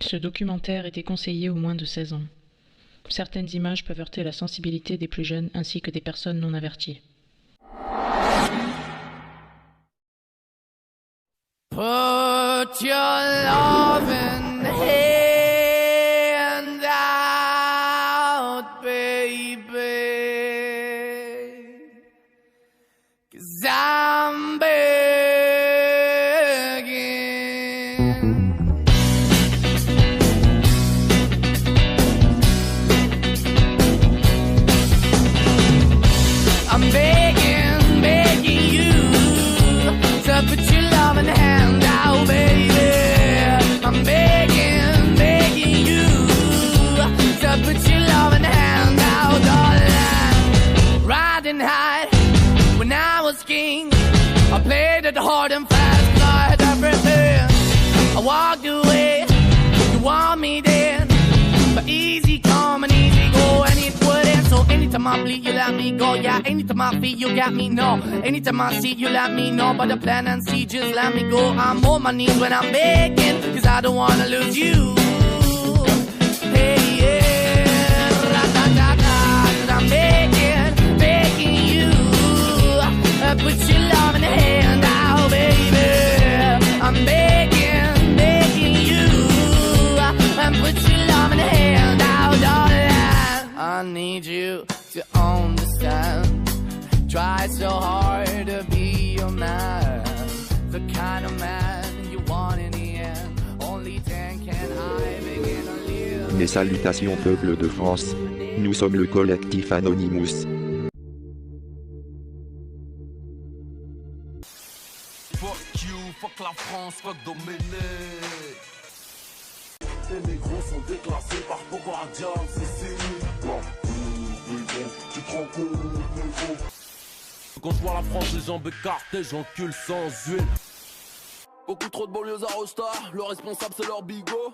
Ce documentaire est déconseillé aux moins de 16 ans. Certaines images peuvent heurter la sensibilité des plus jeunes ainsi que des personnes non averties. Put your loving hand out, baby, 'cause I'm begging. I'm begging, begging you to put your loving hand out, baby. I'm begging, begging you to put your loving hand out, darling. Riding high when I was king, I played it hard and fast 'cause I had everything. I walked away, you want me then, but easy come and easy go, and it wouldn't. So anytime I bleed, you let me go. Yeah, anytime I feel, you got me, no. Anytime I see, you let me know. But the plan and see, just let me go. I'm on my knees when I'm begging, 'cause I don't wanna lose you. Hey, yeah, ra-da-da-da, 'cause I'm begging, begging you. Put your love in the hand out, baby. I'm begging, begging you. Put your love in the hand out, darling. I need you to understand. Try so hard to be your man, the kind of man you want in the end. Only then can I begin to live. Mes salutations peuple de France. Nous sommes le collectif Anonymous. Fuck you, fuck la France, fuck Domenech. Les négros sont déclassés par Boko Haram, c'est fini. Tu te rends compte, négro. Quand je vois la France, les jambes écartées, j'encule sans huile. Beaucoup trop de banlieues à Rosta, le responsable c'est leur bigot.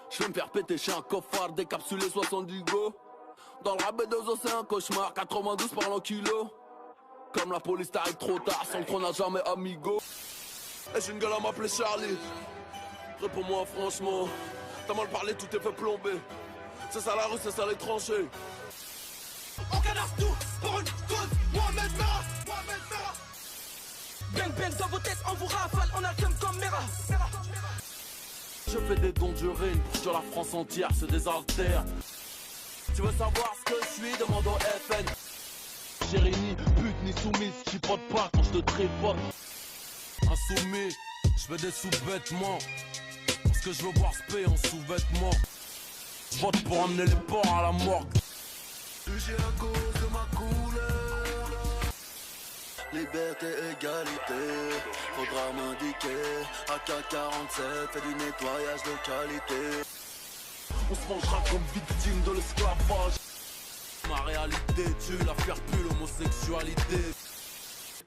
Je vais me faire péter chez un coffard, décapsulé 70 go. Dans le rabais de os c'est un cauchemar, 92 par l'an kilo. Comme la police t'arrive trop tard, sans le trône n'a jamais amigo. Et j'ai une gueule à m'appeler Charlie. Réponds-moi franchement, t'as mal parlé, tout est fait plomber. C'est ça la rue, c'est ça les tranchées. On canasse tout pour une cause, Mohamed Merah, Mohamed Merah. Bang bang dans vos têtes, on vous rafale, on allume comme Merah. Je fais des dons d'urine sur la France entière, c'est des artères. Tu veux savoir ce que je suis, demande au FN. Chérie ni pute ni soumise, chipote pas quand je te trépote. Insoumis, je fais des sous-vêtements. Parce que je veux voir ce pays en sous-vêtements. Je vote pour amener les porcs à la morgue. J'ai à cause de ma couleur. Liberté, égalité, faudra m'indiquer. AK-47 fait du nettoyage de qualité. On se mangera comme victime de l'esclavage. Ma réalité, tu la faire plus l'homosexualité.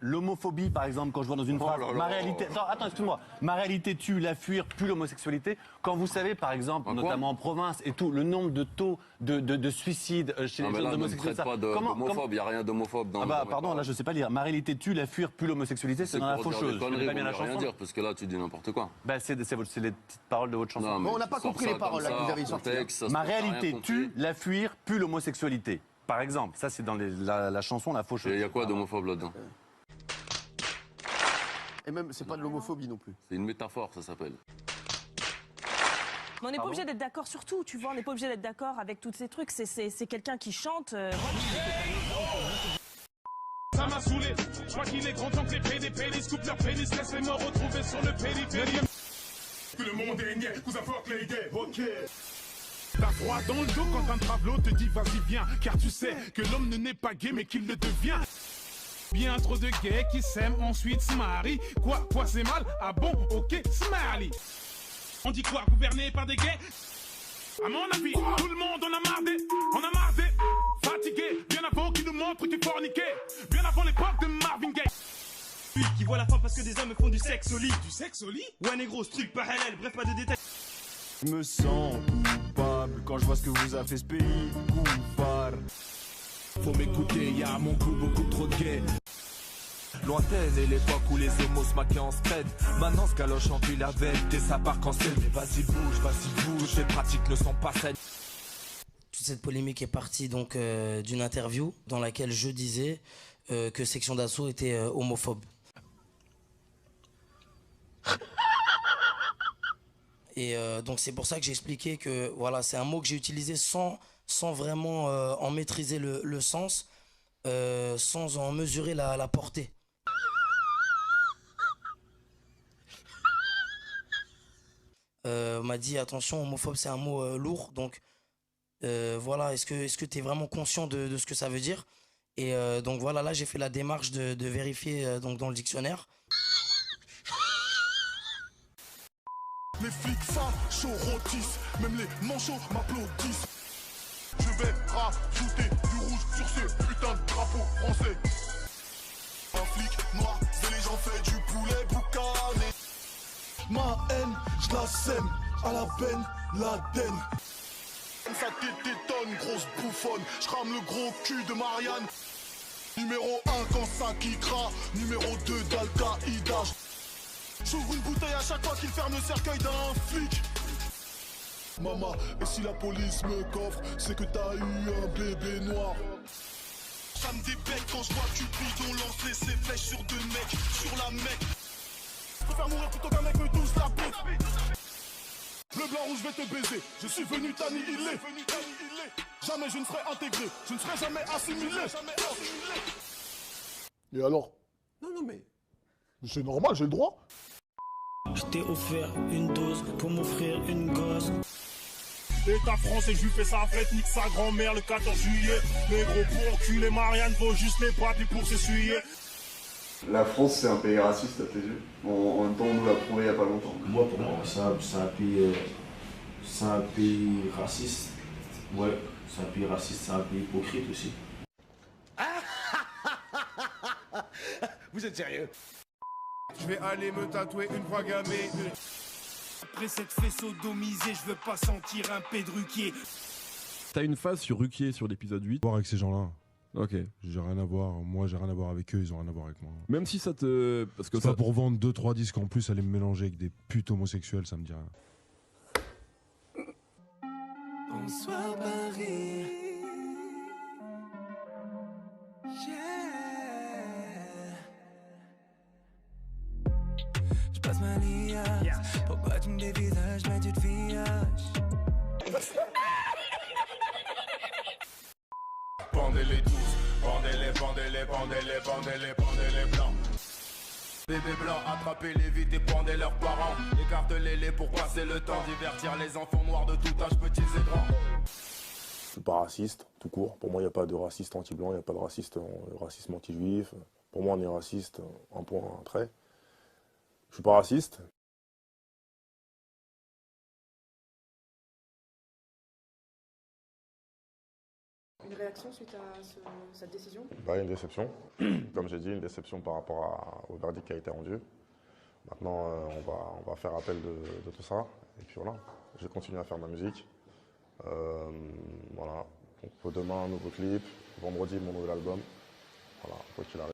L'homophobie, par exemple, quand je vois dans une phrase, ma réalité. Attends, excuse-moi. Ma réalité tue, la fuir, plus l'homosexualité. Quand vous savez, par exemple, notamment en province et tout, le nombre de taux de suicides chez les jeunes homosexuels. Ne traite pas d'homophobe, il n'y a rien d'homophobe dans Ah bah, pardon, là, je sais pas lire. Ma réalité tue, la fuir, plus l'homosexualité, c'est dans la faucheuse. Je ne pas bien la chanson. Rien dire, parce que là, tu dis n'importe quoi. Bah, c'est les petites paroles de votre chanson. Non, on n'a pas compris les paroles là que vous avez sorties. Ma réalité tue, la fuir, plus l'homosexualité. Par exemple, ça, c'est dans la chanson La Faucheuse. Il y a quoi d'homophobe là-dedans? Et même, c'est pas de l'homophobie non plus. C'est une métaphore, ça s'appelle. Mais on n'est pas obligé d'être d'accord sur tout, tu vois. On n'est pas obligé d'être d'accord avec tous ces trucs. C'est quelqu'un qui chante. Ça m'a saoulé. Je crois qu'il est grand temps que les PDP les scoopent leur pénis, laisse les morts retrouver sur le périphérique. Que le monde est niais, cousin fuck les gays, ok. T'as froid dans le dos quand un travelot te dit vas-y viens, car tu sais que l'homme ne naît pas gay mais qu'il le devient. Bien trop de gays qui s'aiment, ensuite se marient. Quoi c'est mal? Ah bon, ok, smiley. On dit quoi, gouverné par des gays? À mon avis, tout le monde on a marre des fatigués. Bien avant qu'ils nous montrent qu'ils forniquaient. Bien avant l'époque de Marvin Gaye. Lui qui voit la fin parce que des hommes font du sexe au lit. Du sexe au lit? Ouais négro, ce truc pas halal, bref pas de détails. Je me sens coupable quand je vois ce que vous a fait ce pays. Coupable. Faut m'écouter, y'a à mon goût beaucoup trop de gays. Lointaine est l'époque où les homos se maquaient en scred. Maintenant ce galoche en ville avec et ça part quand c'est. Mais vas-y bouge, tes pratiques ne sont pas saines. Toute cette polémique est partie donc d'une interview dans laquelle je disais que Section d'Assaut était homophobe. Et donc c'est pour ça que j'ai expliqué que voilà, c'est un mot que j'ai utilisé sans vraiment en maîtriser le sens, sans en mesurer la portée. On m'a dit attention, homophobe c'est un mot lourd, donc voilà, est-ce que tu es vraiment conscient de ce que ça veut dire? Et donc voilà, là j'ai fait la démarche de vérifier donc dans le dictionnaire. Les flics fachorotissent, même les manchots m'applaudissent. Je vais rajouter du rouge sur ce putain de drapeau français. Un flic noir, et les gens fait du poulet boucané. Ma haine, je la sème à la peine, la den. Ça t'étonne, grosse bouffonne, je crame le gros cul de Marianne. Numéro 1 quand ça kickera, numéro 2 d'Al-Qaïda. J'ouvre une bouteille à chaque fois qu'il ferme le cercueil d'un flic. Maman, et si la police me coffre, c'est que t'as eu un bébé noir. Ça me débecte quand je vois que tu bidon lancer ses flèches sur deux mecs, sur la mec. Je préfère mourir plutôt qu'un mec me touche la bite. Le blanc rouge, je vais te baiser. Je suis venu t'annihiler. Jamais je ne serai intégré. Je ne serai jamais assimilé. Et alors? Non, mais... C'est normal, j'ai le droit. Je t'ai offert une dose pour m'offrir une gosse. État français, je lui fais sa fête, nique sa grand-mère le 14 juillet. Les gros pour enculer Marianne, vaut juste les papiers pour s'essuyer. La France, c'est un pays raciste à tes yeux. En même temps, on nous l'a prouvé il n'y a pas longtemps. Moi, pour moi, c'est un pays raciste. Ouais, c'est un pays raciste, c'est un pays hypocrite aussi. Vous êtes sérieux? Je vais aller me tatouer une fois gamé. Après cette fait sodomisée, je veux pas sentir un pédruquier. T'as une phase sur Ruquier sur l'épisode 8. Voir avec ces gens-là. Ok. J'ai rien à voir. Moi, j'ai rien à voir avec eux. Ils ont rien à voir avec moi. Même si ça te... Parce que ça... ça pour vendre 2-3 disques en plus, aller me mélanger avec des putes homosexuels, ça me dit rien. Bonsoir Paris. Je passe ma liasse. Pourquoi tu me dévisages, mais tu te fiaches? Pendez-les tous, pendez-les blancs. Bébé blanc, attrapez-les vite et pendez leurs parents. Écartez-les pour passer le temps, divertir les enfants noirs de tout âge, petits et grands. Je suis pas raciste, tout court. Pour moi, il n'y a pas de raciste anti-blanc, il n'y a pas de racisme anti-juif. Pour moi, on est raciste, un point, un trait. Je suis pas raciste. Une réaction suite à cette décision? Une déception. Comme j'ai dit, une déception par rapport au verdict qui a été rendu. Maintenant, on va faire appel de tout ça. Et puis voilà, je vais continuer à faire ma musique. Voilà. Donc, demain, un nouveau clip. Vendredi, mon nouvel album. Voilà, quoi qu'il arrive.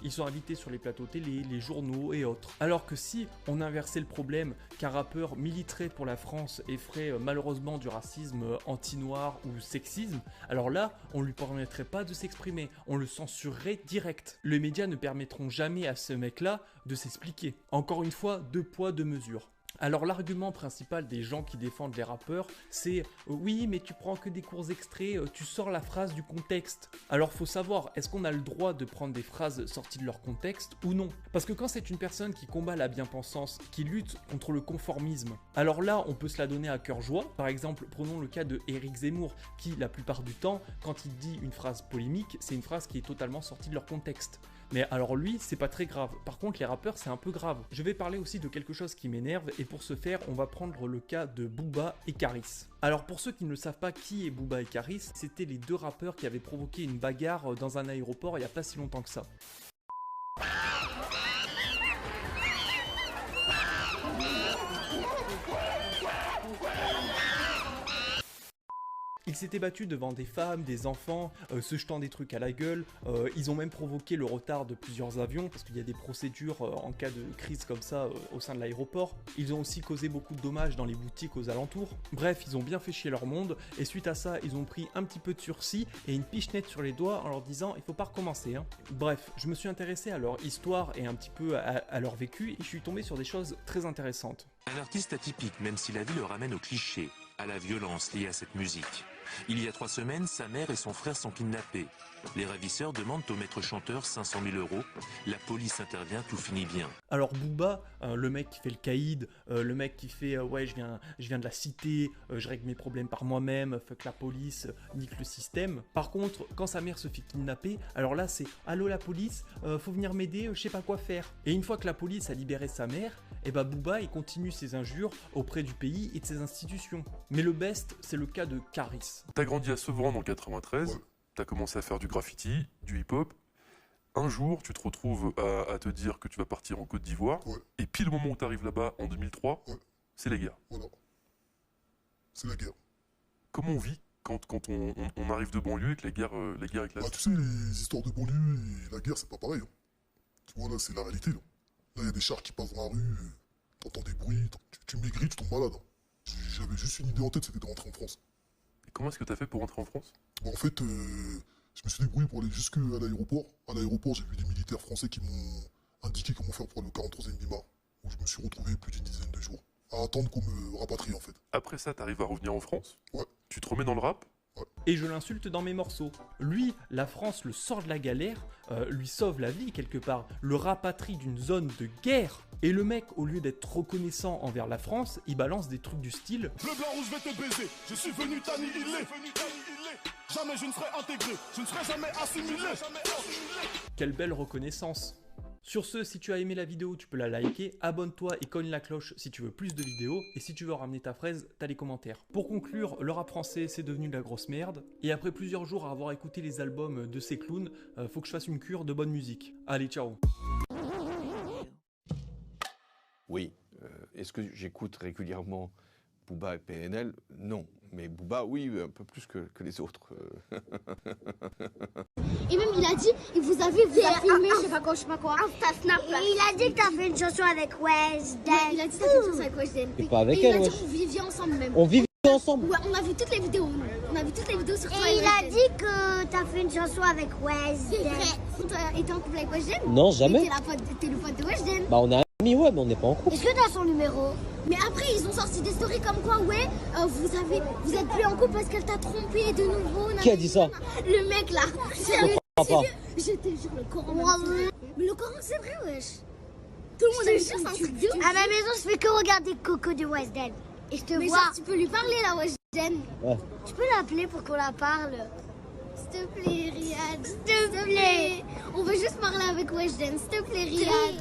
Ils sont invités sur les plateaux télé, les journaux et autres. Alors que si on inversait le problème qu'un rappeur militerait pour la France et ferait malheureusement du racisme anti-noir ou sexisme, alors là, on lui permettrait pas de s'exprimer, on le censurerait direct. Les médias ne permettront jamais à ce mec-là de s'expliquer. Encore une fois, deux poids, deux mesures. Alors l'argument principal des gens qui défendent les rappeurs, c'est oui mais tu prends que des courts extraits, tu sors la phrase du contexte. Alors faut savoir, est-ce qu'on a le droit de prendre des phrases sorties de leur contexte ou non? Parce que quand c'est une personne qui combat la bien-pensance, qui lutte contre le conformisme, alors là on peut se la donner à cœur joie. Par exemple, prenons le cas de Éric Zemmour, qui la plupart du temps, quand il dit une phrase polémique, c'est une phrase qui est totalement sortie de leur contexte. Mais alors lui, c'est pas très grave. Par contre, les rappeurs, c'est un peu grave. Je vais parler aussi de quelque chose qui m'énerve, et pour ce faire, on va prendre le cas de Booba et Karis. Alors pour ceux qui ne savent pas qui est Booba et Karis, c'était les deux rappeurs qui avaient provoqué une bagarre dans un aéroport il y a pas si longtemps que ça. Ils s'étaient battus devant des femmes, des enfants, se jetant des trucs à la gueule. Ils ont même provoqué le retard de plusieurs avions parce qu'il y a des procédures en cas de crise comme ça au sein de l'aéroport. Ils ont aussi causé beaucoup de dommages dans les boutiques aux alentours. Bref, ils ont bien fait chier leur monde et suite à ça, ils ont pris un petit peu de sursis et une pichenette sur les doigts en leur disant il faut pas recommencer. Hein. Bref, je me suis intéressé à leur histoire et un petit peu à leur vécu et je suis tombé sur des choses très intéressantes. Un artiste atypique, même si la vie le ramène au cliché, à la violence liée à cette musique. Il y a 3 semaines, sa mère et son frère sont kidnappés. Les ravisseurs demandent au maître chanteur 500 000 €. La police intervient, tout finit bien. Alors Booba, le mec qui fait le caïd, le mec qui fait ouais je viens de la cité, je règle mes problèmes par moi-même, fuck la police, nique le système. Par contre, quand sa mère se fait kidnapper, alors là c'est allô la police, faut venir m'aider, je sais pas quoi faire. Et une fois que la police a libéré sa mère, et bah Booba il continue ses injures auprès du pays et de ses institutions. Mais le best, c'est le cas de Caris. T'as grandi à Sevran en 93, t'as commencé à faire du graffiti, du hip-hop. Un jour, tu te retrouves à te dire que tu vas partir en Côte d'Ivoire, et pile au moment où t'arrives là-bas, en 2003, c'est la guerre. Voilà. C'est la guerre. Comment on vit quand on arrive de banlieue et que la guerre éclate? Bah, tu sais, les histoires de banlieue et la guerre, c'est pas pareil. Hein. Tu vois, là, c'est la réalité. Là, il y a des chars qui passent dans la rue, t'entends des bruits, tu maigris, tu tombes malade. Hein. J'avais juste une idée en tête, c'était de rentrer en France. Et comment est-ce que t'as fait pour rentrer en France? Bah, en fait, je me suis débrouillé pour aller jusqu'à l'aéroport. À l'aéroport, j'ai vu des militaires français qui m'ont indiqué comment faire pour le 43e Lima, où je me suis retrouvé plus d'une dizaine de jours, à attendre qu'on me rapatrie en fait. Après ça, t'arrives à revenir en France? Ouais. Tu te remets dans le rap? Ouais. Et je l'insulte dans mes morceaux. Lui, la France le sort de la galère, lui sauve la vie quelque part, le rapatrie d'une zone de guerre. Et le mec, au lieu d'être reconnaissant envers la France, il balance des trucs du style « Le blanc rouge, je vais te baiser, je suis venu t'annihiler. Jamais je ne serai intégré, je ne serai jamais assimilé. » Quelle belle reconnaissance. Sur ce, si tu as aimé la vidéo, tu peux la liker, abonne-toi et cogne la cloche si tu veux plus de vidéos, et si tu veux ramener ta fraise, t'as les commentaires. Pour conclure, le rap français c'est devenu de la grosse merde, et après plusieurs jours à avoir écouté les albums de ces clowns, faut que je fasse une cure de bonne musique. Allez, ciao. Oui, est-ce que j'écoute régulièrement Booba et PNL? Non, mais Booba, oui, un peu plus que les autres. Et même il a dit, il vous a filmé, je sais pas quoi, Snap, là. Il a dit que t'as fait une chanson avec Weshden. Ouais, il a dit que t'as fait une chanson avec Weshden. Et pas avec elle, il a dit qu'on vivait ensemble même. On vivait ensemble? Ouais, on a vu toutes les vidéos. On a vu toutes les vidéos sur toi. Et il a dit que t'as fait une chanson avec Weshden. Et t'es en couple avec Weshden? Non, jamais. T'es le pote de Weshden. Bah on est amis, ouais, mais on n'est pas en couple. Est-ce que t'as son numéro? Mais après ils ont sorti des stories comme quoi, ouais, vous êtes plus en couple parce qu'elle t'a trompé de nouveau. Qui a dit ça? Le mec là. Je crois pas. Je te jure, le Coran. Mais le Coran c'est vrai, wesh. Tout le monde a vu ça, c'est un truc de ouf. À ma maison, je fais que regarder Coco de Weshden. Et je te vois. Genre, tu peux lui parler là, Weshden. Ouais. Tu peux l'appeler pour qu'on la parle. S'il te plaît, Riyad. S'il te plaît. On veut juste parler avec Weshden. S'il te plaît, Riyad.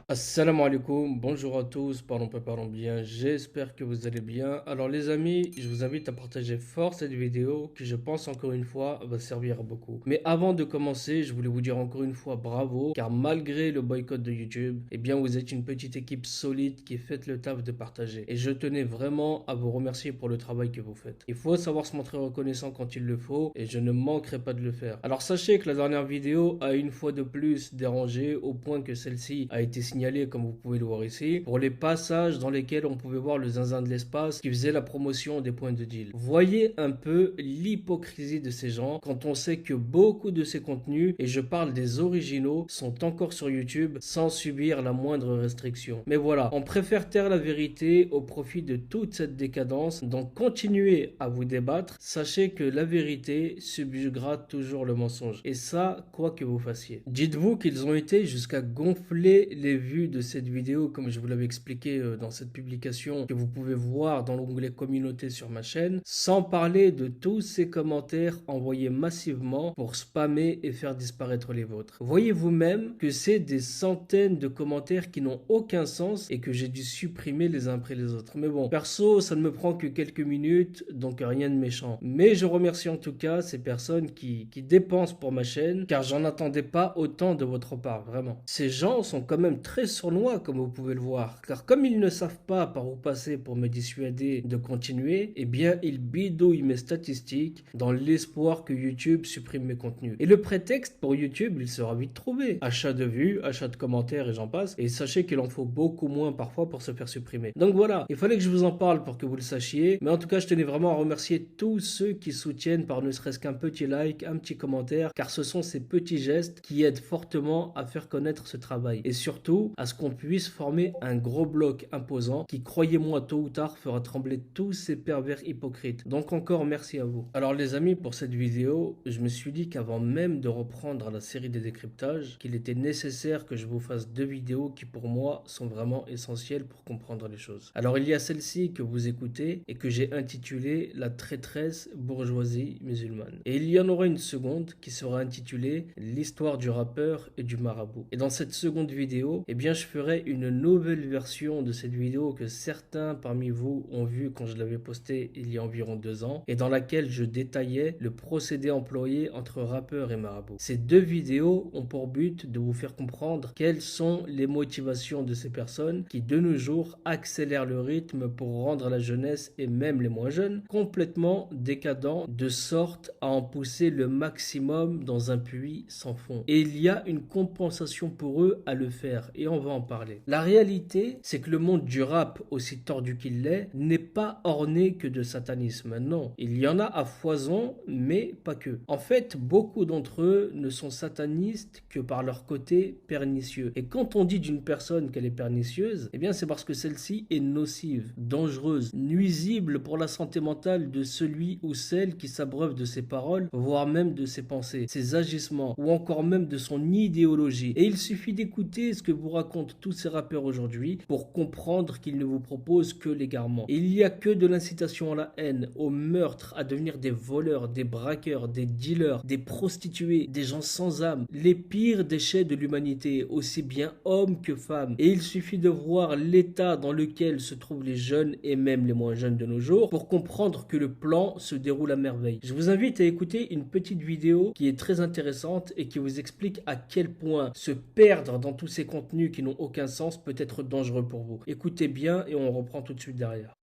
Assalamu alaikum, bonjour à tous, parlons bien, j'espère que vous allez bien. Alors les amis, je vous invite à partager fort cette vidéo qui je pense encore une fois va servir à beaucoup. Mais avant de commencer, je voulais vous dire encore une fois bravo, car malgré le boycott de YouTube, eh bien vous êtes une petite équipe solide qui fait le taf de partager. Et je tenais vraiment à vous remercier pour le travail que vous faites. Il faut savoir se montrer reconnaissant quand il le faut et je ne manquerai pas de le faire. Alors sachez que la dernière vidéo a une fois de plus dérangé au point que celle-ci a été signalée, comme vous pouvez le voir ici, pour les passages dans lesquels on pouvait voir le zinzin de l'espace qui faisait la promotion des points de deal. Voyez un peu l'hypocrisie de ces gens quand on sait que beaucoup de ces contenus, et je parle des originaux, sont encore sur YouTube sans subir la moindre restriction. Mais voilà, on préfère taire la vérité au profit de toute cette décadence, donc continuez à vous débattre, sachez que la vérité subjuguera toujours le mensonge. Et ça, quoi que vous fassiez. Dites-vous qu'ils ont été jusqu'à gonfler les vues de cette vidéo, comme je vous l'avais expliqué dans cette publication que vous pouvez voir dans l'onglet communauté sur ma chaîne, sans parler de tous ces commentaires envoyés massivement pour spammer et faire disparaître les vôtres. Voyez vous-même que c'est des centaines de commentaires qui n'ont aucun sens et que j'ai dû supprimer les uns après les autres. Mais bon, perso, ça ne me prend que quelques minutes, donc rien de méchant. Mais je remercie en tout cas ces personnes qui dépensent pour ma chaîne, car j'en attendais pas autant de votre part, vraiment. Ces gens sont quand même très très sournois comme vous pouvez le voir, car comme ils ne savent pas par où passer pour me dissuader de continuer, eh bien ils bidouillent mes statistiques dans l'espoir que YouTube supprime mes contenus. Et le prétexte pour YouTube, il sera vite trouvé. Achat de vues, achat de commentaires et j'en passe. Et sachez qu'il en faut beaucoup moins parfois pour se faire supprimer. Donc voilà, il fallait que je vous en parle pour que vous le sachiez. Mais en tout cas, je tenais vraiment à remercier tous ceux qui soutiennent par ne serait-ce qu'un petit like, un petit commentaire, car ce sont ces petits gestes qui aident fortement à faire connaître ce travail. Et surtout, à ce qu'on puisse former un gros bloc imposant qui, croyez-moi, tôt ou tard, fera trembler tous ces pervers hypocrites. Donc encore merci à vous. Alors les amis, pour cette vidéo, je me suis dit qu'avant même de reprendre la série des décryptages, qu'il était nécessaire que je vous fasse 2 vidéos qui pour moi sont vraiment essentielles pour comprendre les choses. Alors il y a celle-ci que vous écoutez et que j'ai intitulée La traîtresse bourgeoisie musulmane. Et il y en aura une seconde qui sera intitulée L'histoire du rappeur et du marabout. Et dans cette seconde vidéo, eh bien je ferai une nouvelle version de cette vidéo que certains parmi vous ont vu quand je l'avais postée il y a environ 2 ans et dans laquelle je détaillais le procédé employé entre rappeur et marabout. Ces 2 vidéos ont pour but de vous faire comprendre quelles sont les motivations de ces personnes qui de nos jours accélèrent le rythme pour rendre la jeunesse et même les moins jeunes complètement décadents de sorte à en pousser le maximum dans un puits sans fond. Et il y a une compensation pour eux à le faire et on va en parler. La réalité, c'est que le monde du rap, aussi tordu qu'il l'est, n'est pas orné que de satanisme. Non, il y en a à foison, mais pas que. En fait, beaucoup d'entre eux ne sont satanistes que par leur côté pernicieux. Et quand on dit d'une personne qu'elle est pernicieuse, eh bien c'est parce que celle-ci est nocive, dangereuse, nuisible pour la santé mentale de celui ou celle qui s'abreuve de ses paroles, voire même de ses pensées, ses agissements, ou encore même de son idéologie. Et il suffit d'écouter ce que vous racontent tous ces rappeurs aujourd'hui pour comprendre qu'ils ne vous proposent que l'égarement. Il n'y a que de l'incitation à la haine, au meurtre, à devenir des voleurs, des braqueurs, des dealers, des prostituées, des gens sans âme, les pires déchets de l'humanité, aussi bien hommes que femmes. Et il suffit de voir l'état dans lequel se trouvent les jeunes et même les moins jeunes de nos jours pour comprendre que le plan se déroule à merveille. Je vous invite à écouter une petite vidéo qui est très intéressante et qui vous explique à quel point se perdre dans tous ces contenus qui n'ont aucun sens peut être dangereux pour vous. Écoutez bien et on reprend tout de suite derrière.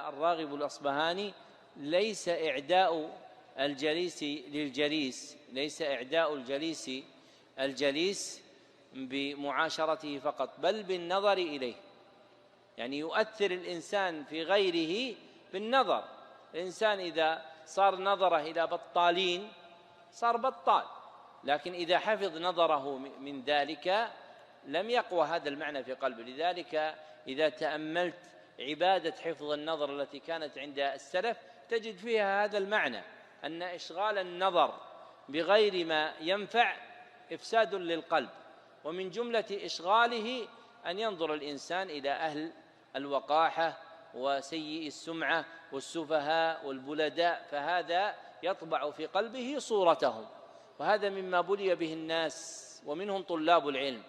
الراغب الأصبهاني ليس إعداء الجليس للجليس ليس إعداء الجليس الجليس بمعاشرته فقط بل بالنظر إليه يعني يؤثر الإنسان في غيره بالنظر الإنسان إذا صار نظره إلى بطالين صار بطال لكن إذا حفظ نظره من ذلك لم يقوى هذا المعنى في قلبه لذلك إذا تأملت عبادة حفظ النظر التي كانت عند السلف تجد فيها هذا المعنى أن إشغال النظر بغير ما ينفع إفساد للقلب ومن جملة إشغاله أن ينظر الإنسان إلى أهل الوقاحة وسيء السمعة والسفهاء والبلداء فهذا يطبع في قلبه صورتهم وهذا مما بلي به الناس ومنهم طلاب العلم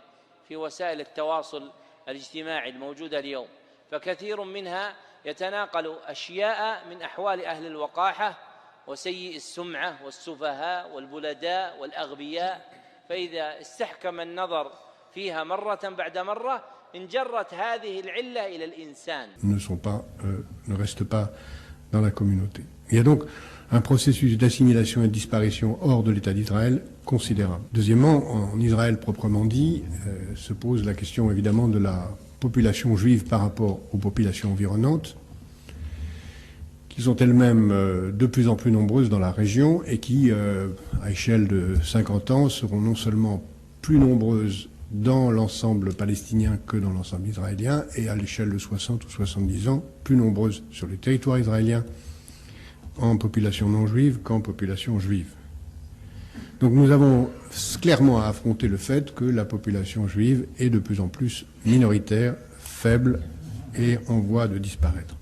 في وسائل التواصل الاجتماعي الموجودة اليوم فكثير منها يتناقل أشياء من أحوال أهل الوقاحة وسيء السمعة والسفهاء والبلداء والأغبياء فإذا استحكم النظر فيها مرة بعد مرة انجرت هذه العلة إلى الإنسان. Ne restent pas dans la communauté. Il y a donc un processus d'assimilation et de disparition hors de l'État d'Israël considérable. Deuxièmement, en Israël proprement dit, se pose la question évidemment de la population juive par rapport aux populations environnantes, qui sont elles-mêmes de plus en plus nombreuses dans la région et qui, à échelle de 50 ans, seront non seulement plus nombreuses dans l'ensemble palestinien que dans l'ensemble israélien, et à l'échelle de 60 ou 70 ans, plus nombreuses sur le territoire israélien en population non juive qu'en population juive. Donc nous avons clairement à affronter le fait que la population juive est de plus en plus minoritaire, faible et en voie de disparaître.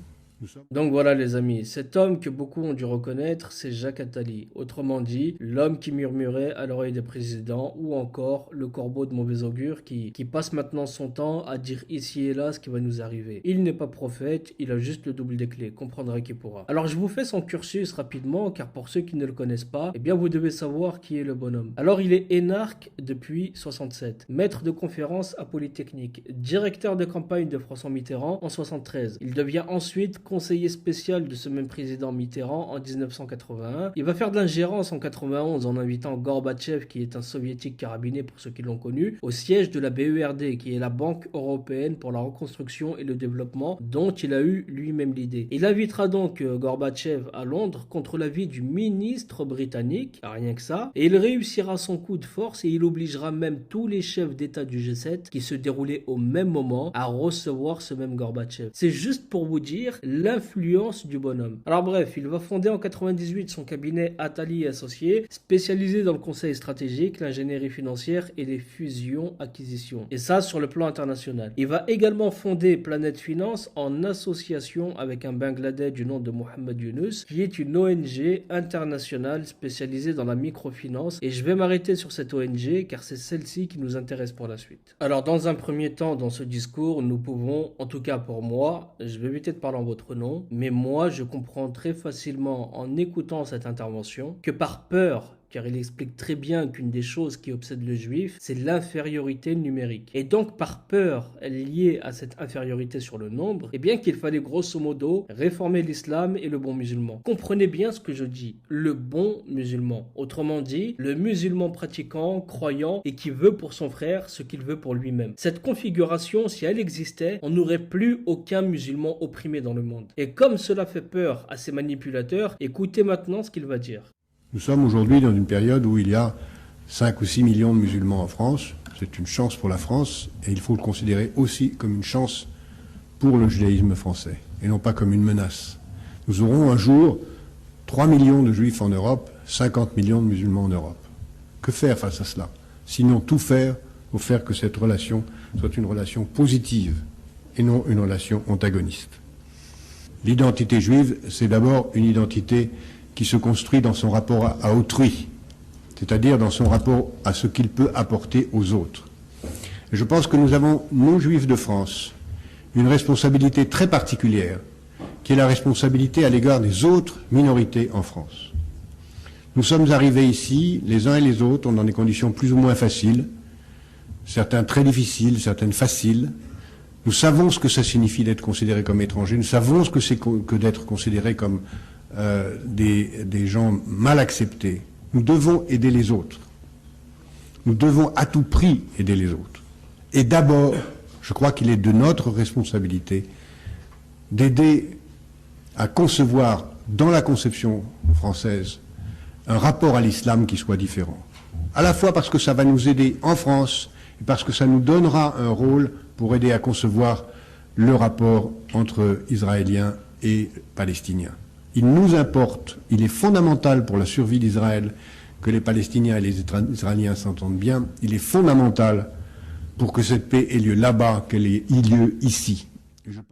Donc voilà les amis, cet homme que beaucoup ont dû reconnaître, c'est Jacques Attali. Autrement dit, l'homme qui murmurait à l'oreille des présidents, ou encore le corbeau de mauvais augure qui passe maintenant son temps à dire ici et là ce qui va nous arriver. Il n'est pas prophète, il a juste le double des clés, comprendra qui pourra. Alors je vous fais son cursus rapidement, car pour ceux qui ne le connaissent pas, eh bien vous devez savoir qui est le bonhomme. Alors il est énarque depuis 67, maître de conférence à Polytechnique, directeur de campagne de François Mitterrand en 73. Il devient ensuite conseiller spécial de ce même président Mitterrand en 1981. Il va faire de l'ingérence en 91 en invitant Gorbatchev, qui est un soviétique carabiné pour ceux qui l'ont connu, au siège de la BERD, qui est la Banque européenne pour la reconstruction et le développement, dont il a eu lui-même l'idée. Il invitera donc Gorbatchev à Londres contre l'avis du ministre britannique, rien que ça, et il réussira son coup de force et il obligera même tous les chefs d'État du G7 qui se déroulaient au même moment à recevoir ce même Gorbatchev. C'est juste pour vous dire l'influence du bonhomme. Alors bref, il va fonder en 98 son cabinet Attali Associés, spécialisé dans le conseil stratégique, l'ingénierie financière et les fusions-acquisitions. Et ça sur le plan international. Il va également fonder Planète Finance en association avec un Bangladais du nom de Mohamed Yunus, qui est une ONG internationale spécialisée dans la microfinance. Et je vais m'arrêter sur cette ONG car c'est celle-ci qui nous intéresse pour la suite. Alors dans un premier temps, dans ce discours, nous pouvons, en tout cas pour moi, je vais éviter de parler en votre nom, mais moi je comprends très facilement en écoutant cette intervention que par peur, car il explique très bien qu'une des choses qui obsède le juif, c'est l'infériorité numérique. Et donc par peur liée à cette infériorité sur le nombre, eh bien qu'il fallait grosso modo réformer l'islam et le bon musulman. Comprenez bien ce que je dis, le bon musulman. Autrement dit, le musulman pratiquant, croyant et qui veut pour son frère ce qu'il veut pour lui-même. Cette configuration, si elle existait, on n'aurait plus aucun musulman opprimé dans le monde. Et comme cela fait peur à ces manipulateurs, écoutez maintenant ce qu'il va dire. Nous sommes aujourd'hui dans une période où il y a 5 ou 6 millions de musulmans en France. C'est une chance pour la France et il faut le considérer aussi comme une chance pour le judaïsme français et non pas comme une menace. Nous aurons un jour 3 millions de juifs en Europe, 50 millions de musulmans en Europe. Que faire face à cela? Sinon tout faire pour faire que cette relation soit une relation positive et non une relation antagoniste. L'identité juive, c'est d'abord une identité qui se construit dans son rapport à autrui, c'est-à-dire dans son rapport à ce qu'il peut apporter aux autres. Et je pense que nous avons, nous juifs de France, une responsabilité très particulière, qui est la responsabilité à l'égard des autres minorités en France. Nous sommes arrivés ici, les uns et les autres, dans des conditions plus ou moins faciles, certains très difficiles, certaines faciles. Nous savons ce que ça signifie d'être considéré comme étranger, nous savons ce que c'est que d'être considéré comme des gens mal acceptés. Nous devons aider les autres. Nous devons à tout prix aider les autres. Et d'abord, je crois qu'il est de notre responsabilité d'aider à concevoir, dans la conception française, un rapport à l'islam qui soit différent. À la fois parce que ça va nous aider en France, et parce que ça nous donnera un rôle pour aider à concevoir le rapport entre Israéliens et Palestiniens. Il nous importe, il est fondamental pour la survie d'Israël que les Palestiniens et les Israéliens s'entendent bien. Il est fondamental pour que cette paix ait lieu là-bas, qu'elle ait lieu ici.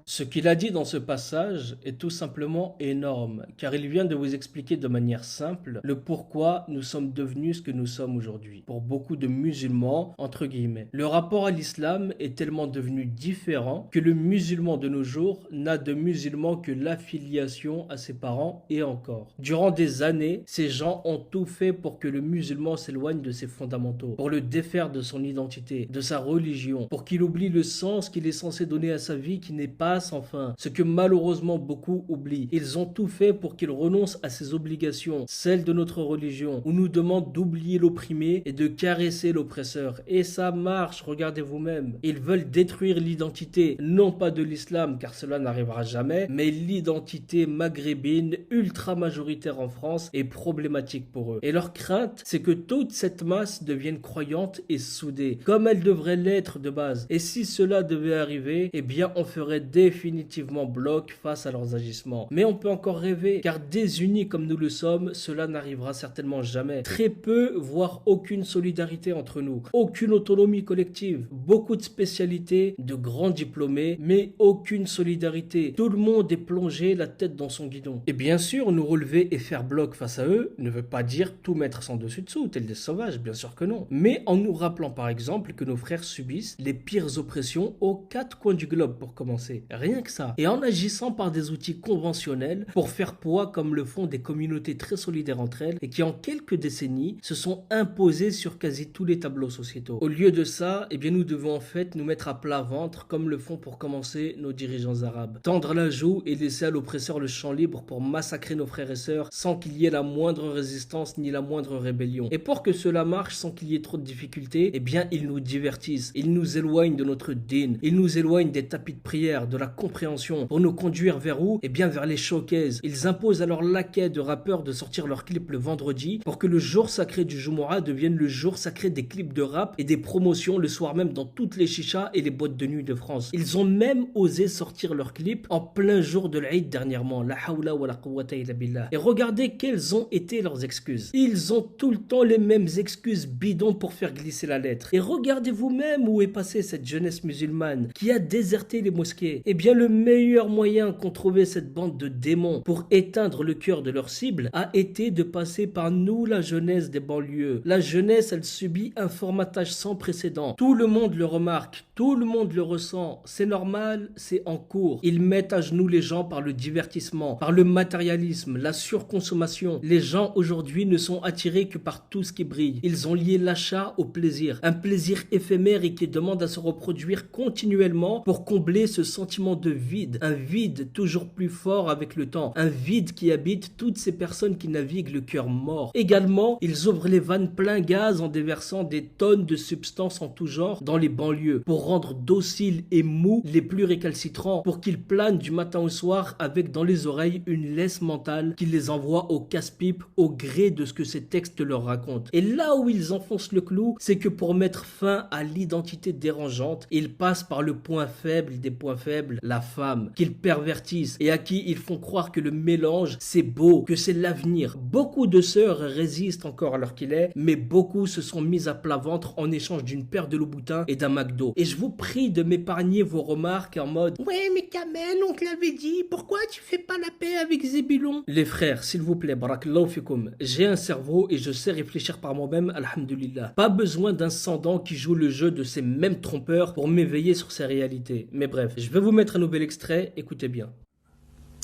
Ce qu'il a dit dans ce passage est tout simplement énorme, car il vient de vous expliquer de manière simple le pourquoi nous sommes devenus ce que nous sommes aujourd'hui. Pour beaucoup de musulmans, entre guillemets, le rapport à l'islam est tellement devenu différent que le musulman de nos jours n'a de musulman que l'affiliation à ses parents et encore. Durant des années, ces gens ont tout fait pour que le musulman s'éloigne de ses fondamentaux, pour le défaire de son identité, de sa religion, pour qu'il oublie le sens qu'il est censé donner à sa vie qui n'est pas sans fin, ce que malheureusement beaucoup oublient. Ils ont tout fait pour qu'il renonce à ses obligations, celles de notre religion, où nous demande d'oublier l'opprimé et de caresser l'oppresseur. Et ça marche, regardez vous-même. Ils veulent détruire l'identité, non pas de l'islam, car cela n'arrivera jamais, mais l'identité maghrébine, ultra majoritaire en France, est problématique pour eux. Et leur crainte, c'est que toute cette masse devienne croyante et soudée, comme elle devrait l'être de base. Et si cela devait arriver, eh bien on ferait ferait définitivement bloc face à leurs agissements. Mais on peut encore rêver, car désunis comme nous le sommes, cela n'arrivera certainement jamais. Très peu, voire aucune solidarité entre nous, aucune autonomie collective, beaucoup de spécialités, de grands diplômés, mais aucune solidarité. Tout le monde est plongé la tête dans son guidon. Et bien sûr, nous relever et faire bloc face à eux ne veut pas dire tout mettre sans dessus-dessous, tel des sauvages, bien sûr que non. Mais en nous rappelant par exemple que nos frères subissent les pires oppressions aux 4 coins du globe pour commencer. Rien que ça. Et en agissant par des outils conventionnels pour faire poids comme le font des communautés très solidaires entre elles et qui en quelques décennies se sont imposées sur quasi tous les tableaux sociétaux. Au lieu de ça, eh bien nous devons en fait nous mettre à plat ventre comme le font pour commencer nos dirigeants arabes. Tendre la joue et laisser à l'oppresseur le champ libre pour massacrer nos frères et sœurs sans qu'il y ait la moindre résistance ni la moindre rébellion. Et pour que cela marche sans qu'il y ait trop de difficultés, eh bien ils nous divertissent, ils nous éloignent de notre din, ils nous éloignent des tapis de prière, de la compréhension, pour nous conduire vers où? Eh bien vers les showcases. Ils imposent à leurs laquais de rappeurs de sortir leurs clips le vendredi pour que le jour sacré du Jumu'ah devienne le jour sacré des clips de rap et des promotions le soir même dans toutes les chichas et les boîtes de nuit de France. Ils ont même osé sortir leurs clips en plein jour de l'Aïd dernièrement. La hawla wa la quwwata illa billah. Et regardez quelles ont été leurs excuses. Ils ont tout le temps les mêmes excuses bidons pour faire glisser la lettre. Et regardez vous-même où est passée cette jeunesse musulmane qui a déserté les mosquées. Eh bien le meilleur moyen qu'ont trouvé cette bande de démons pour éteindre le cœur de leur cible a été de passer par nous, la jeunesse des banlieues. La jeunesse, elle subit un formatage sans précédent. Tout le monde le remarque, tout le monde le ressent. C'est normal, c'est en cours. Ils mettent à genoux les gens par le divertissement, par le matérialisme, la surconsommation. Les gens aujourd'hui ne sont attirés que par tout ce qui brille. Ils ont lié l'achat au plaisir. Un plaisir éphémère et qui demande à se reproduire continuellement pour combler ce sentiment de vide. Un vide toujours plus fort avec le temps. Un vide qui habite toutes ces personnes qui naviguent le cœur mort. Également, ils ouvrent les vannes plein gaz en déversant des tonnes de substances en tout genre dans les banlieues pour rendre dociles et mous les plus récalcitrants, pour qu'ils planent du matin au soir avec dans les oreilles une laisse mentale qui les envoie au casse-pipe au gré de ce que ces textes leur racontent. Et là où ils enfoncent le clou, c'est que pour mettre fin à l'identité dérangeante, ils passent par le point faible des points faibles, la femme, qu'ils pervertissent et à qui ils font croire que le mélange c'est beau, que c'est l'avenir. Beaucoup de sœurs résistent encore à l'heure qu'il est, mais beaucoup se sont mises à plat ventre en échange d'une paire de Louboutin et d'un McDo. Et je vous prie de m'épargner vos remarques en mode « Ouais mais Kamel, on te l'avait dit, pourquoi tu fais pas la paix avec Zébulon ?» Les frères, s'il vous plaît, barakallahu fikoum, j'ai un cerveau et je sais réfléchir par moi-même, alhamdulillah. Pas besoin d'un ascendant qui joue le jeu de ces mêmes trompeurs pour m'éveiller sur ces réalités. Mais bref, je vais vous mettre un nouvel extrait, écoutez bien.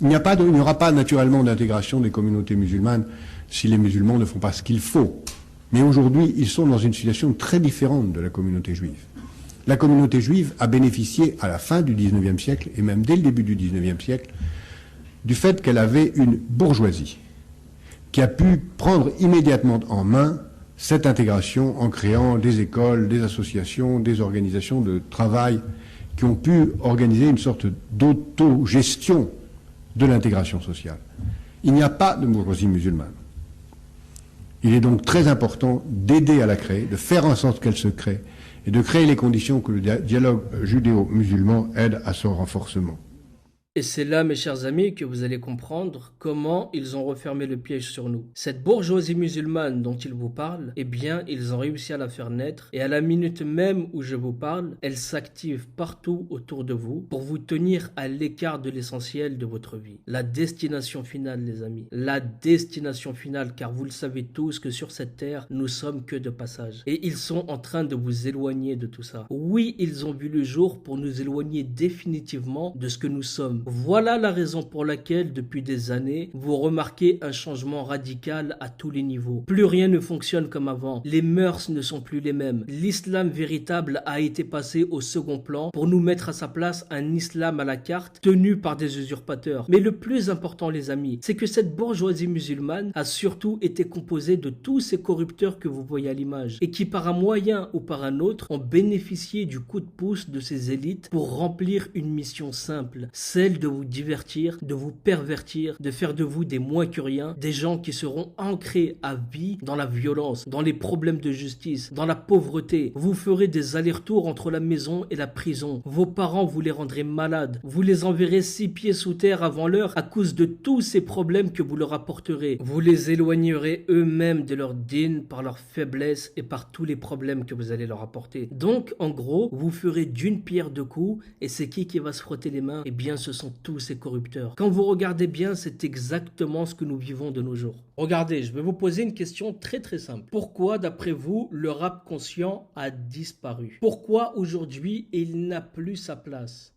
Il n'y aura pas naturellement d'intégration des communautés musulmanes si les musulmans ne font pas ce qu'il faut. Mais aujourd'hui, ils sont dans une situation très différente de la communauté juive. La communauté juive a bénéficié à la fin du XIXe siècle, et même dès le début du XIXe siècle, du fait qu'elle avait une bourgeoisie qui a pu prendre immédiatement en main cette intégration en créant des écoles, des associations, des organisations de travail qui ont pu organiser une sorte d'autogestion de l'intégration sociale. Il n'y a pas de bourgeoisie musulmane. Il est donc très important d'aider à la créer, de faire en sorte qu'elle se crée et de créer les conditions que le dialogue judéo-musulman aide à son renforcement. Et c'est là, mes chers amis, que vous allez comprendre comment ils ont refermé le piège sur nous. Cette bourgeoisie musulmane dont ils vous parlent, eh bien, ils ont réussi à la faire naître. Et à la minute même où je vous parle, elle s'active partout autour de vous pour vous tenir à l'écart de l'essentiel de votre vie. La destination finale, les amis. La destination finale, car vous le savez tous que sur cette terre, nous sommes que de passage. Et ils sont en train de vous éloigner de tout ça. Oui, ils ont vu le jour pour nous éloigner définitivement de ce que nous sommes. Voilà la raison pour laquelle, depuis des années, vous remarquez un changement radical à tous les niveaux. Plus rien ne fonctionne comme avant. Les mœurs ne sont plus les mêmes. L'islam véritable a été passé au second plan pour nous mettre à sa place un islam à la carte tenu par des usurpateurs. Mais le plus important, les amis, c'est que cette bourgeoisie musulmane a surtout été composée de tous ces corrupteurs que vous voyez à l'image et qui, par un moyen ou par un autre, ont bénéficié du coup de pouce de ces élites pour remplir une mission simple, celle veulent de vous divertir, de vous pervertir, de faire de vous des moins que rien, des gens qui seront ancrés à vie dans la violence, dans les problèmes de justice, dans la pauvreté. Vous ferez des allers-retours entre la maison et la prison. Vos parents, vous les rendrez malades. Vous les enverrez 6 pieds sous terre avant l'heure à cause de tous ces problèmes que vous leur apporterez. Vous les éloignerez eux-mêmes de leur dîne par leur faiblesse et par tous les problèmes que vous allez leur apporter. Donc, en gros, vous ferez d'une pierre deux coups, et c'est qui va se frotter les mains? Eh bien, ce sont tous ces corrupteurs. Quand vous regardez bien, c'est exactement ce que nous vivons de nos jours. Regardez, je vais vous poser une question très très simple. Pourquoi, d'après vous, le rap conscient a disparu? Pourquoi aujourd'hui il n'a plus sa place?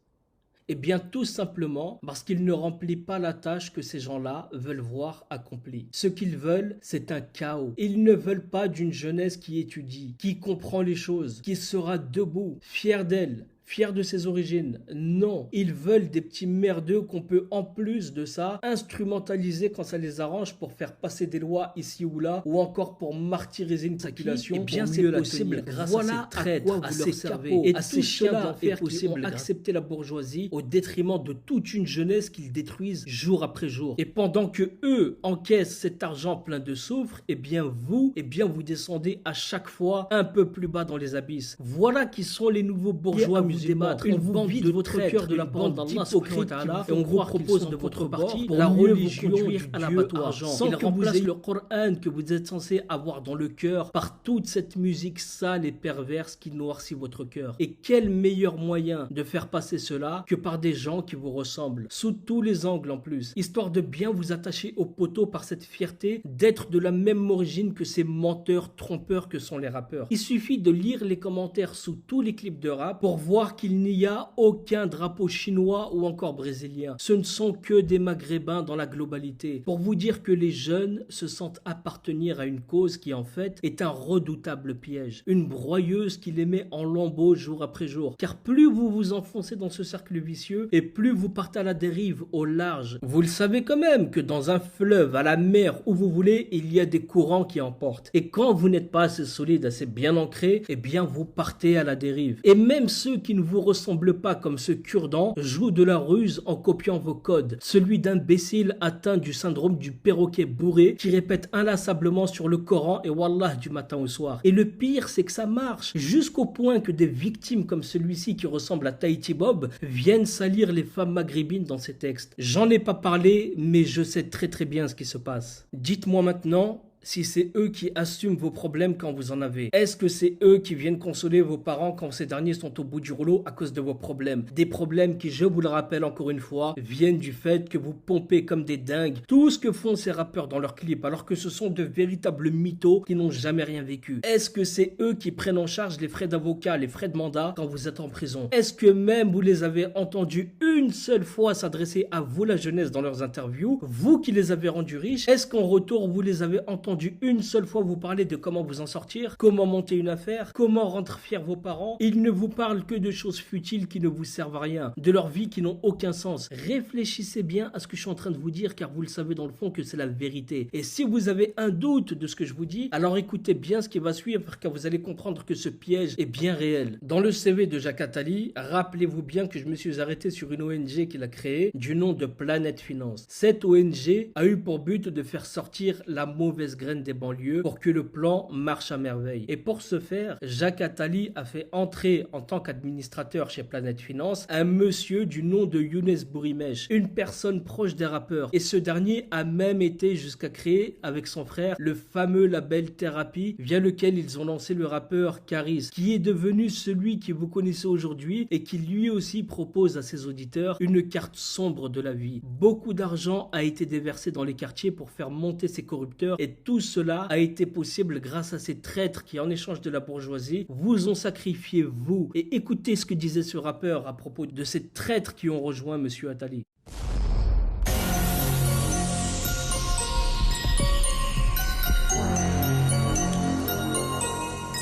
Eh bien, tout simplement parce qu'il ne remplit pas la tâche que ces gens-là veulent voir accomplie. Ce qu'ils veulent, c'est un chaos. Ils ne veulent pas d'une jeunesse qui étudie, qui comprend les choses, qui sera debout, fière d'elle, fier de ses origines. Non, ils veulent des petits merdeux qu'on peut en plus de ça instrumentaliser quand ça les arrange pour faire passer des lois ici ou là, ou encore pour martyriser une population. Eh bien, c'est possible grâce à ces traîtres, à ces capots, et à ces chiens d'enfer qui ont accepté la bourgeoisie au détriment de toute une jeunesse qu'ils détruisent jour après jour. Et pendant que eux encaissent cet argent plein de soufre, eh bien vous vous descendez à chaque fois un peu plus bas dans les abysses. Voilà qui sont les nouveaux bourgeois musulmans. On vous vide votre cœur de la parole d'Allah et on vous propose de votre parti la religion du Dieu argent, sans que vous ayez le Coran que vous êtes censé avoir dans le cœur par toute cette musique sale et perverse qui noircit votre cœur. Et quel meilleur moyen de faire passer cela que par des gens qui vous ressemblent, sous tous les angles en plus, histoire de bien vous attacher au poteau par cette fierté d'être de la même origine que ces menteurs trompeurs que sont les rappeurs. Il suffit de lire les commentaires sous tous les clips de rap pour voir qu'il n'y a aucun drapeau chinois ou encore brésilien. Ce ne sont que des maghrébins dans la globalité. Pour vous dire que les jeunes se sentent appartenir à une cause qui en fait est un redoutable piège. Une broyeuse qui les met en lambeaux jour après jour. Car plus vous vous enfoncez dans ce cercle vicieux et plus vous partez à la dérive, au large. Vous le savez quand même que dans un fleuve, à la mer, où vous voulez, il y a des courants qui emportent. Et quand vous n'êtes pas assez solide, assez bien ancré, eh bien vous partez à la dérive. Et même ceux qui ne vous ressemblent pas comme ce cure-dent jouent de la ruse en copiant vos codes. Celui d'imbécile atteint du syndrome du perroquet bourré qui répète inlassablement sur le Coran et Wallah du matin au soir. Et le pire, c'est que ça marche. Jusqu'au point que des victimes comme celui-ci qui ressemble à Tahiti Bob viennent salir les femmes maghrébines dans ses textes. J'en ai pas parlé, mais je sais très très bien ce qui se passe. Dites-moi maintenant si c'est eux qui assument vos problèmes quand vous en avez. Est-ce que c'est eux qui viennent consoler vos parents quand ces derniers sont au bout du rouleau à cause de vos problèmes? Des problèmes qui, je vous le rappelle encore une fois, viennent du fait que vous pompez comme des dingues tout ce que font ces rappeurs dans leurs clips alors que ce sont de véritables mythos qui n'ont jamais rien vécu. Est-ce que c'est eux qui prennent en charge les frais d'avocat, les frais de mandat quand vous êtes en prison? Est-ce que même vous les avez entendus une seule fois s'adresser à vous la jeunesse dans leurs interviews, vous qui les avez rendus riches? Est-ce qu'en retour vous les avez entendus une seule fois vous parler de comment vous en sortir, comment monter une affaire, comment rendre fiers vos parents? Ils ne vous parlent que de choses futiles qui ne vous servent à rien, de leur vie qui n'ont aucun sens. Réfléchissez bien à ce que je suis en train de vous dire car vous le savez dans le fond que c'est la vérité. Et si vous avez un doute de ce que je vous dis, alors écoutez bien ce qui va suivre car vous allez comprendre que ce piège est bien réel. Dans le CV de Jacques Attali, rappelez-vous bien que je me suis arrêté sur une ONG qu'il a créée du nom de Planète Finance. Cette ONG a eu pour but de faire sortir la mauvaise graine des banlieues pour que le plan marche à merveille. Et pour ce faire, Jacques Attali a fait entrer en tant qu'administrateur chez Planète Finance un monsieur du nom de Younes Bourimesh, une personne proche des rappeurs. Et ce dernier a même été jusqu'à créer avec son frère le fameux label Thérapie via lequel ils ont lancé le rappeur Caris, qui est devenu celui que vous connaissez aujourd'hui et qui lui aussi propose à ses auditeurs une carte sombre de la vie. Beaucoup d'argent a été déversé dans les quartiers pour faire monter ces corrupteurs et tout cela a été possible grâce à ces traîtres qui, en échange de la bourgeoisie, vous ont sacrifié vous. Et écoutez ce que disait ce rappeur à propos de ces traîtres qui ont rejoint Monsieur Attali.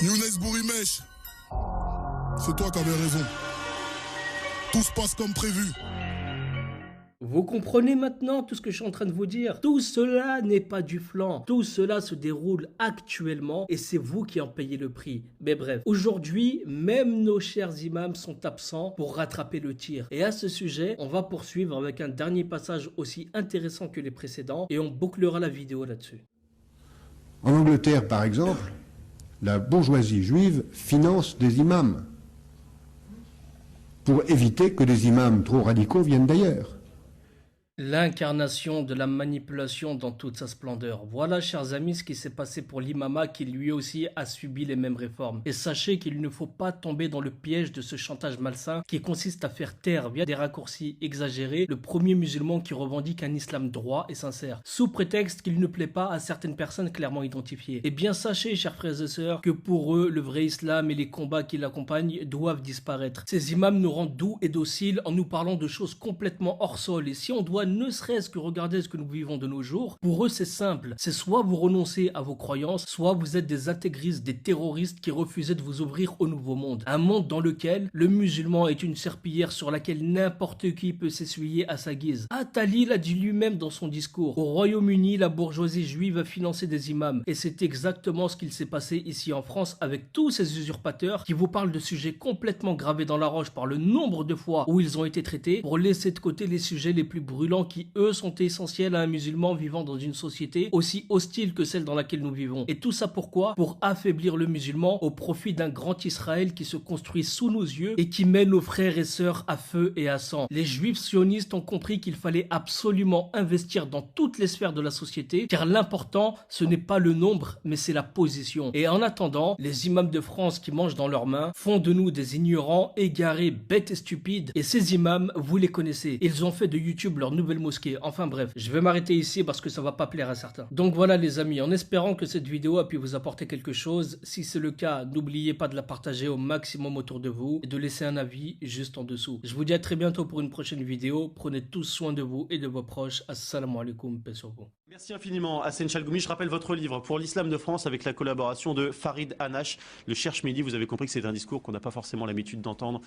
Younes Bourimesh, c'est toi qui avais raison. Tout se passe comme prévu. Vous comprenez maintenant tout ce que je suis en train de vous dire? Tout cela n'est pas du flan. Tout cela se déroule actuellement et c'est vous qui en payez le prix. Mais bref, aujourd'hui, même nos chers imams sont absents pour rattraper le tir. Et à ce sujet, on va poursuivre avec un dernier passage aussi intéressant que les précédents et on bouclera la vidéo là-dessus. En Angleterre, par exemple, la bourgeoisie juive finance des imams pour éviter que des imams trop radicaux viennent d'ailleurs. L'incarnation de la manipulation dans toute sa splendeur. Voilà, chers amis, ce qui s'est passé pour l'imama qui lui aussi a subi les mêmes réformes. Et sachez qu'il ne faut pas tomber dans le piège de ce chantage malsain qui consiste à faire taire via des raccourcis exagérés le premier musulman qui revendique un islam droit et sincère, sous prétexte qu'il ne plaît pas à certaines personnes clairement identifiées. Et bien sachez, chers frères et sœurs, que pour eux, le vrai islam et les combats qui l'accompagnent doivent disparaître. Ces imams nous rendent doux et dociles en nous parlant de choses complètement hors sol. Et si on doit ne serait-ce que regarder ce que nous vivons de nos jours, pour eux c'est simple, c'est soit vous renoncez à vos croyances, soit vous êtes des intégristes, des terroristes qui refusaient de vous ouvrir au nouveau monde. Un monde dans lequel le musulman est une serpillière sur laquelle n'importe qui peut s'essuyer à sa guise. Attali l'a dit lui-même dans son discours. Au Royaume-Uni, la bourgeoisie juive a financé des imams et c'est exactement ce qu'il s'est passé ici en France avec tous ces usurpateurs qui vous parlent de sujets complètement gravés dans la roche par le nombre de fois où ils ont été traités pour laisser de côté les sujets les plus brûlants qui, eux, sont essentiels à un musulman vivant dans une société aussi hostile que celle dans laquelle nous vivons. Et tout ça pourquoi? Pour affaiblir le musulman au profit d'un grand Israël qui se construit sous nos yeux et qui met nos frères et sœurs à feu et à sang. Les juifs sionistes ont compris qu'il fallait absolument investir dans toutes les sphères de la société, car l'important, ce n'est pas le nombre, mais c'est la position. Et en attendant, les imams de France qui mangent dans leurs mains font de nous des ignorants, égarés, bêtes et stupides. Et ces imams, vous les connaissez. Ils ont fait de YouTube leur nouvelle mosquée. Enfin bref, je vais m'arrêter ici parce que ça va pas plaire à certains. Donc voilà les amis, en espérant que cette vidéo a pu vous apporter quelque chose. Si c'est le cas, n'oubliez pas de la partager au maximum autour de vous et de laisser un avis juste en dessous. Je vous dis à très bientôt pour une prochaine vidéo. Prenez tous soin de vous et de vos proches. Assalamu alaikum, paix sur vous. Merci infiniment Hassen Chalgoumi. Je rappelle votre livre Pour l'islam de France avec la collaboration de Farid Hanash, le Cherche Midi. Vous avez compris que c'est un discours qu'on n'a pas forcément l'habitude d'entendre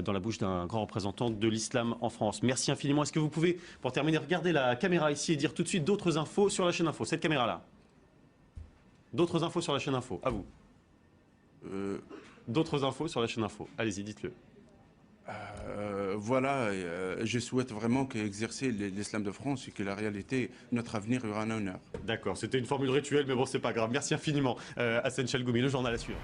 dans la bouche d'un grand représentant de l'islam en France. Merci infiniment. Est-ce que vous pouvez, pour terminer, regarder la caméra ici et dire tout de suite d'autres infos sur la chaîne info? Cette caméra-là. D'autres infos sur la chaîne info. À vous. D'autres infos sur la chaîne info. Allez-y, dites-le. Voilà, je souhaite vraiment qu'exercer l'islam de France et que la réalité, notre avenir, aura un honneur. D'accord, c'était une formule rituelle, mais bon, c'est pas grave. Merci infiniment, Hassen Chalgoumi, le journal à suivre.